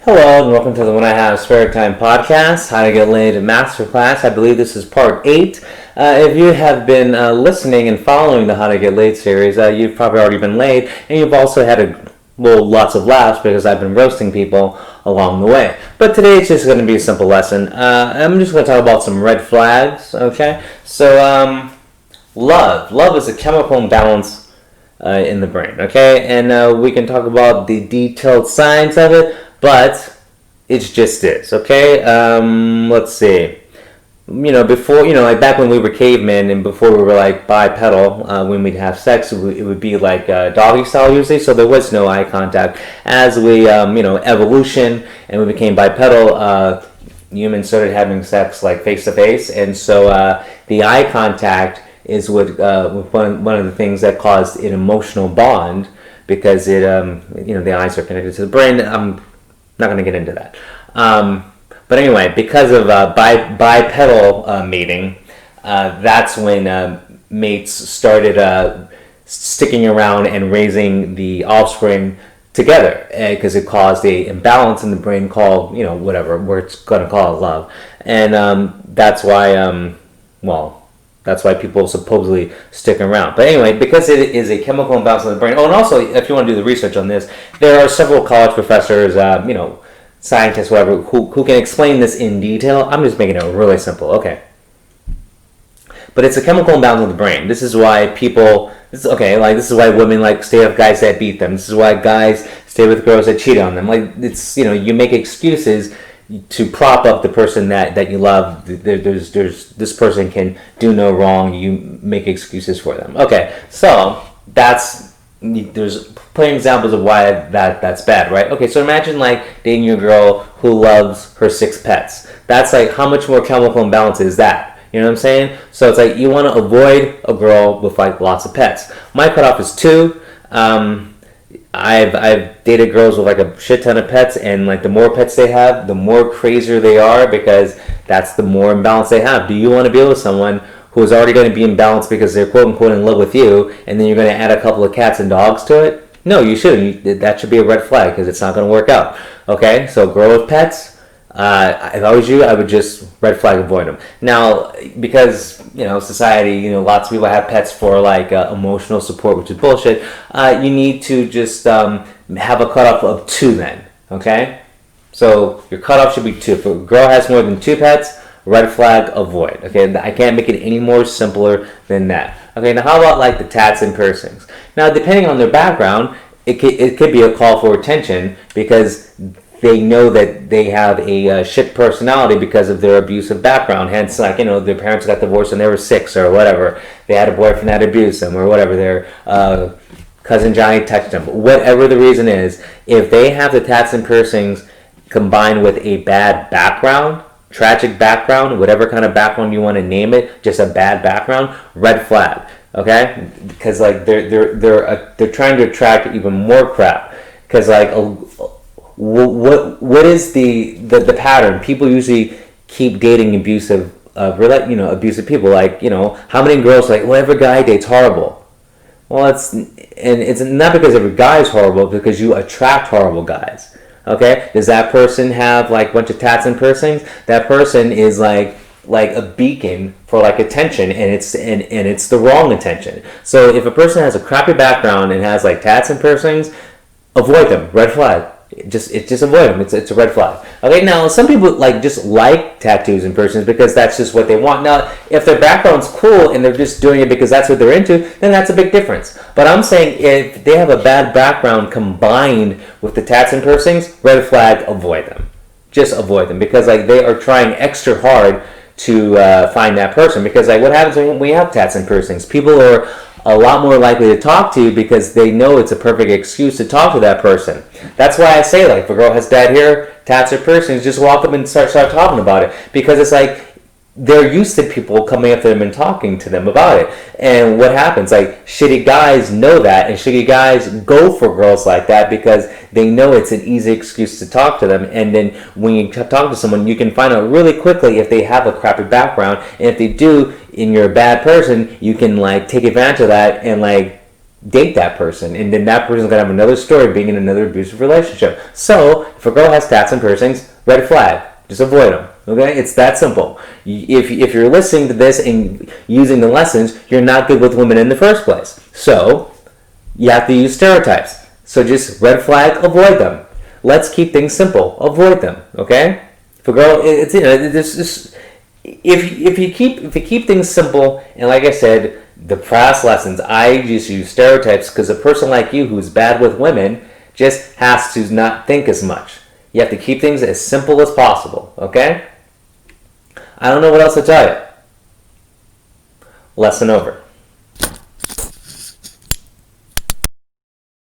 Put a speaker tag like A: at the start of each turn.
A: Hello and welcome to the When I Have Spare Time podcast, How to Get Laid Masterclass. I believe this is part 8. If you have been listening and following the How to Get Laid series, you've probably already been laid, and you've also had lots of laughs because I've been roasting people along the way. But today it's just going to be a simple lesson. I'm just going to talk about some red flags, okay? So, love. Love is a chemical imbalance in the brain, okay? And we can talk about the detailed science of it, but it's just this, okay? Let's see. Before, like back when we were cavemen and before we were like bipedal, when we'd have sex, it would be like doggy style usually, so there was no eye contact. As we, evolution and we became bipedal, humans started having sex like face to face, and so the eye contact is one of the things that caused an emotional bond because it, the eyes are connected to the brain. I'm not going to get into that. But anyway, because of bipedal mating, that's when mates started sticking around and raising the offspring together, because it caused a imbalance in the brain called, whatever, we're going to call it love. And that's why, that's why people supposedly stick around. But anyway, because it is a chemical imbalance in the brain. Oh, and also, if you want to do the research on this, there are several college professors, scientists, whatever, who can explain this in detail. I'm just making it really simple. Okay. But it's a chemical imbalance in the brain. This is why this is why women stay with guys that beat them. This is why guys stay with girls that cheat on them. It's, you make excuses to prop up the person that you love. There's this person can do no wrong. You make excuses for them. Okay, so there's plenty of examples of why that's bad, right? Okay, so imagine dating your girl who loves her 6 pets. That's how much more chemical imbalance is that? You know what I'm saying? So it's you want to avoid a girl with lots of pets. My cutoff is 2. I've dated girls with a shit ton of pets, and the more pets they have, the more crazier they are, because that's the more imbalance they have. Do you want to be with someone who is already going to be imbalanced because they're quote unquote in love with you, and then you're going to add a couple of cats and dogs to it? No, you shouldn't. That should be a red flag because it's not going to work out. Okay, so girl with pets. If I was you, I would just red flag avoid them. Now, because society, lots of people have pets for emotional support, which is bullshit. You need to just have a cutoff of 2 then. Okay, so your cutoff should be 2. If a girl has more than 2 pets, red flag avoid. Okay, I can't make it any more simpler than that. Okay, now how about the tats and piercings? Now, depending on their background, it could be a call for attention because they know that they have a shit personality because of their abusive background. Hence, their parents got divorced when they were 6 or whatever. They had a boyfriend that abused them or whatever. Their cousin Johnny touched them. Whatever the reason is, if they have the tats and piercings combined with a bad background, tragic background, whatever kind of background you want to name it, just a bad background, red flag. Okay, because they're trying to attract even more crap. Because what is the pattern? People usually keep dating abusive people. How many girls every guy dates horrible? Well, it's not because every guy is horrible, because you attract horrible guys. Okay, does that person have a bunch of tats and piercings? That person is like a beacon for attention, and it's the wrong attention. So if a person has a crappy background and has tats and piercings, avoid them. Red flag. Just avoid them. It's a red flag. Okay, now some people just like tattoos and piercings because that's just what they want. Now, if their background's cool and they're just doing it because that's what they're into, then that's a big difference. But I'm saying if they have a bad background combined with the tats and piercings, red flag, avoid them. Just avoid them, because they are trying extra hard to find that person. Because what happens when we have tats and piercings? People are a lot more likely to talk to you because they know it's a perfect excuse to talk to that person. That's why I say, if a girl has bad hair, tats or piercings, just walk up and start talking about it. Because it's they're used to people coming up to them and talking to them about it. And what happens? Shitty guys know that, and shitty guys go for girls like that because they know it's an easy excuse to talk to them. And then when you talk to someone, you can find out really quickly if they have a crappy background. And if they do, and you're a bad person, you can take advantage of that and date that person, and then that person's gonna have another story being in another abusive relationship. So if a girl has tats and piercings, red flag, just avoid them. Okay, it's that simple. If you're listening to this and using the lessons, you're not good with women in the first place. So you have to use stereotypes. So just red flag, avoid them. Let's keep things simple. Avoid them. Okay. If a girl, it's if you keep things simple, and like I said, the past lessons, I just use stereotypes because a person like you who's bad with women just has to not think as much. You have to keep things as simple as possible. Okay. I don't know what else to tell you. Lesson over.